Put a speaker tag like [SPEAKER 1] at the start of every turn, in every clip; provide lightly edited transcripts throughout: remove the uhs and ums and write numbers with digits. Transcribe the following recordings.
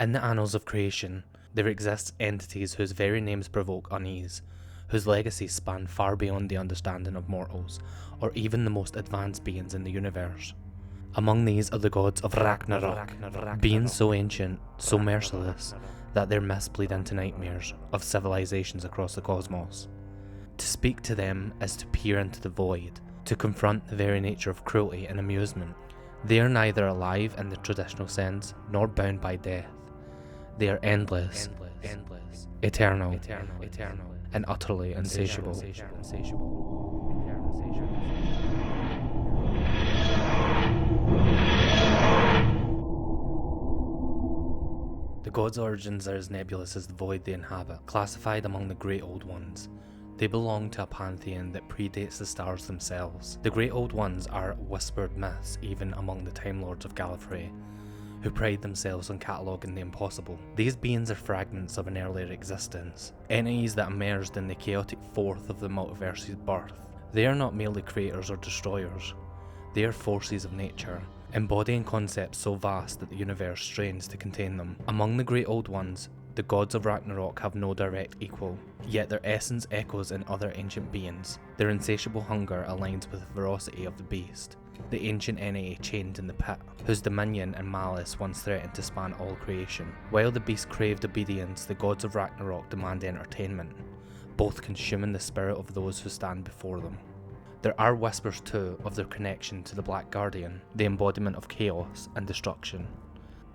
[SPEAKER 1] In the annals of creation, there exist entities whose very names provoke unease, whose legacies span far beyond the understanding of mortals, or even the most advanced beings in the universe. Among these are the gods of Ragnarok, beings so ancient, so merciless, that their myths bleed into nightmares of civilizations across the cosmos. To speak to them is to peer into the void, to confront the very nature of cruelty and amusement. They are neither alive in the traditional sense, nor bound by death. They are endless, eternal, and utterly insatiable. The gods' origins are as nebulous as the void they inhabit, classified among the Great Old Ones. They belong to a pantheon that predates the stars themselves. The Great Old Ones are whispered myths even among the Time Lords of Gallifrey, who pride themselves on cataloguing the impossible. These beings are fragments of an earlier existence, entities that emerged in the chaotic fourth of the multiverse's birth. They are not merely creators or destroyers, they are forces of nature, embodying concepts so vast that the universe strains to contain them. Among the Great Old Ones, the Gods of Ragnarok have no direct equal, yet their essence echoes in other ancient beings. Their insatiable hunger aligns with the ferocity of the beast, the ancient entity chained in the pit, whose dominion and malice once threatened to span all creation. While the beast craved obedience, the Gods of Ragnarok demand entertainment, both consuming the spirit of those who stand before them. There are whispers too of their connection to the Black Guardian, the embodiment of chaos and destruction,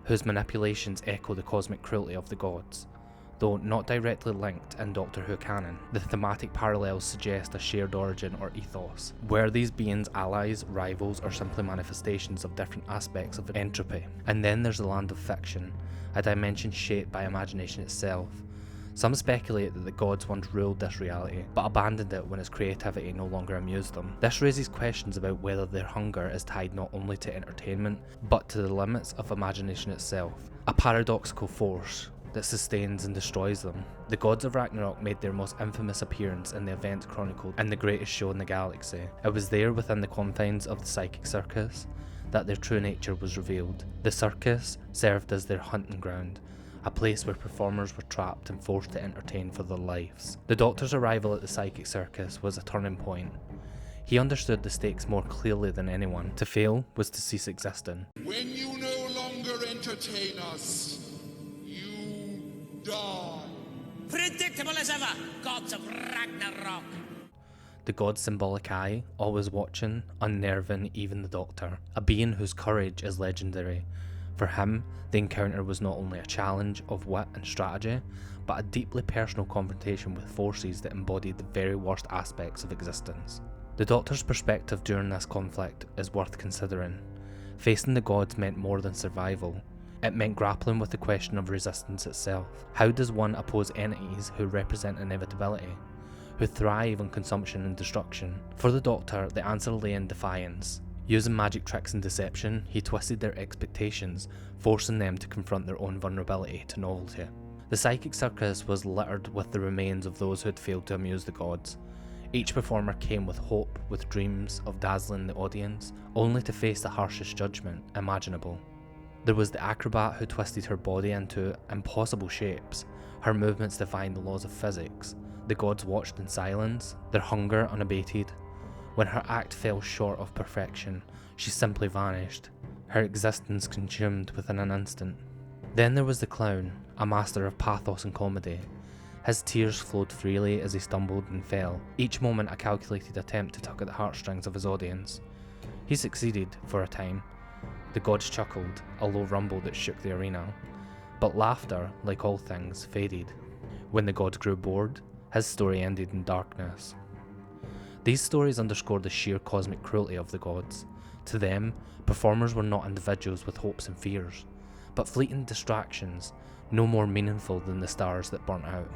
[SPEAKER 1] whose manipulations echo the cosmic cruelty of the gods. Though not directly linked in Doctor Who canon, the thematic parallels suggest a shared origin or ethos. Were these beings allies, rivals, or simply manifestations of different aspects of entropy? And then there's the land of fiction, a dimension shaped by imagination itself. Some speculate that the gods once ruled this reality, but abandoned it when its creativity no longer amused them. This raises questions about whether their hunger is tied not only to entertainment, but to the limits of imagination itself, a paradoxical force that sustains and destroys them. The Gods of Ragnarok made their most infamous appearance in the events chronicled in The Greatest Show in the Galaxy. It was there, within the confines of the psychic circus, that their true nature was revealed. The circus served as their hunting ground, a place where performers were trapped and forced to entertain for their lives. The Doctor's arrival at the psychic circus was a turning point. He understood the stakes more clearly than anyone. To fail was to cease existing.
[SPEAKER 2] When you no longer entertain us, you die.
[SPEAKER 3] Predictable as ever, Gods of Ragnarok.
[SPEAKER 1] The god's symbolic eye, always watching, unnerving even the Doctor, a being whose courage is legendary. For him, the encounter was not only a challenge of wit and strategy, but a deeply personal confrontation with forces that embodied the very worst aspects of existence. The Doctor's perspective during this conflict is worth considering. Facing the gods meant more than survival. It meant grappling with the question of resistance itself. How does one oppose entities who represent inevitability, who thrive on consumption and destruction? For the Doctor, the answer lay in defiance. Using magic tricks and deception, he twisted their expectations, forcing them to confront their own vulnerability to novelty. The psychic circus was littered with the remains of those who had failed to amuse the gods. Each performer came with hope, with dreams of dazzling the audience, only to face the harshest judgment imaginable. There was the acrobat who twisted her body into impossible shapes, her movements defying the laws of physics. The gods watched in silence, their hunger unabated. When her act fell short of perfection, she simply vanished, her existence consumed within an instant. Then there was the clown, a master of pathos and comedy. His tears flowed freely as he stumbled and fell, each moment a calculated attempt to tug at the heartstrings of his audience. He succeeded, for a time. The gods chuckled, a low rumble that shook the arena. But laughter, like all things, faded. When the gods grew bored, his story ended in darkness. These stories underscore the sheer cosmic cruelty of the gods. To them, performers were not individuals with hopes and fears, but fleeting distractions, no more meaningful than the stars that burnt out.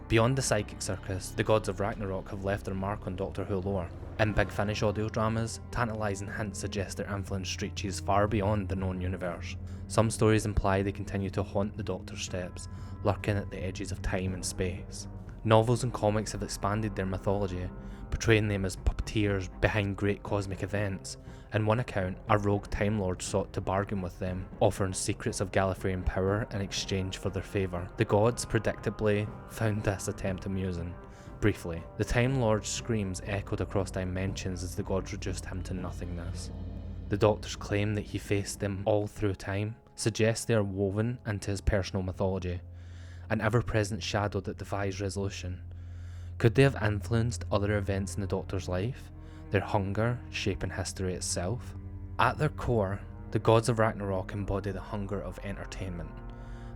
[SPEAKER 1] Beyond the psychic circus, the Gods of Ragnarok have left their mark on Doctor Who lore. In Big Finish audio dramas, tantalizing hints suggest their influence stretches far beyond the known universe. Some stories imply they continue to haunt the Doctor's steps, lurking at the edges of time and space. Novels and comics have expanded their mythology, portraying them as puppeteers behind great cosmic events, In one account, a rogue Time Lord sought to bargain with them, offering secrets of Gallifreyan power in exchange for their favour. The gods predictably found this attempt amusing. Briefly, the Time Lord's screams echoed across dimensions as the gods reduced him to nothingness. The Doctor's claim that he faced them all through time suggests they are woven into his personal mythology, an ever-present shadow that defies resolution. Could they have influenced other events in the Doctor's life, their hunger shaping history itself? At their core, the Gods of Ragnarok embody the hunger of entertainment.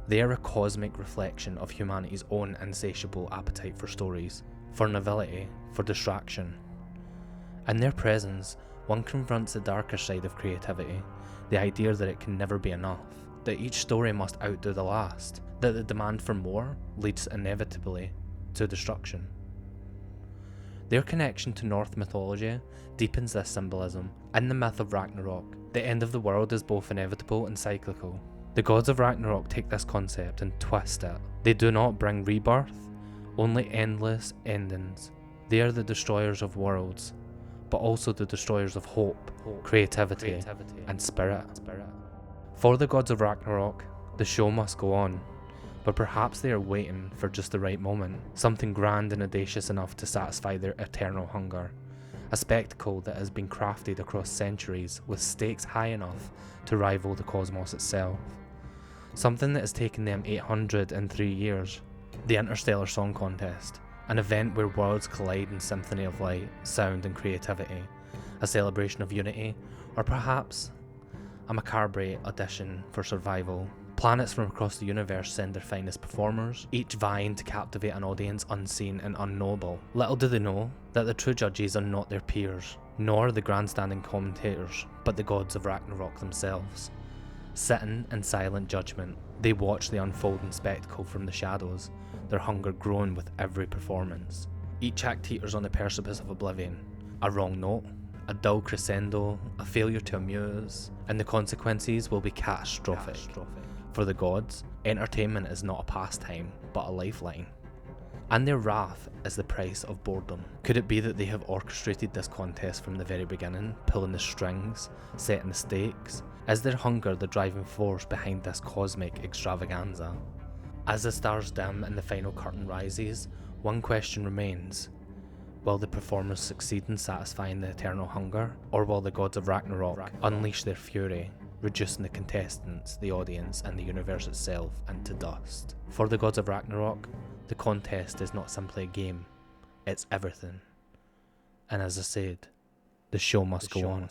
[SPEAKER 1] They are a cosmic reflection of humanity's own insatiable appetite for stories, for novelty, for distraction. In their presence, one confronts the darker side of creativity, the idea that it can never be enough, that each story must outdo the last, that the demand for more leads inevitably to destruction. Their connection to Norse mythology deepens this symbolism. In the myth of Ragnarok, the end of the world is both inevitable and cyclical. The Gods of Ragnarok take this concept and twist it. They do not bring rebirth, only endless endings. They are the destroyers of worlds, but also the destroyers of hope, creativity, and spirit. For the Gods of Ragnarok, the show must go on, but perhaps they are waiting for just the right moment, something grand and audacious enough to satisfy their eternal hunger, a spectacle that has been crafted across centuries with stakes high enough to rival the cosmos itself, something that has taken them 803 years. The Interstellar Song Contest, an event where worlds collide in symphony of light, sound and creativity, a celebration of unity, or perhaps a macabre audition for survival. Planets from across the universe send their finest performers, each vying to captivate an audience unseen and unknowable. Little do they know that the true judges are not their peers, nor the grandstanding commentators, but the Gods of Ragnarok themselves. Sitting in silent judgment, they watch the unfolding spectacle from the shadows, their hunger growing with every performance. Each act teeters on the precipice of oblivion. A wrong note, a dull crescendo, a failure to amuse, and the consequences will be catastrophic. For the gods, entertainment is not a pastime, but a lifeline. And their wrath is the price of boredom. Could it be that they have orchestrated this contest from the very beginning, pulling the strings, setting the stakes? Is their hunger the driving force behind this cosmic extravaganza? As the stars dim and the final curtain rises, one question remains. Will the performers succeed in satisfying the eternal hunger, or will the Gods of Ragnarok unleash their fury, reducing the contestants, the audience, and the universe itself into dust? For the Gods of Ragnarok, the contest is not simply a game, it's everything. And as I said, the show must go on.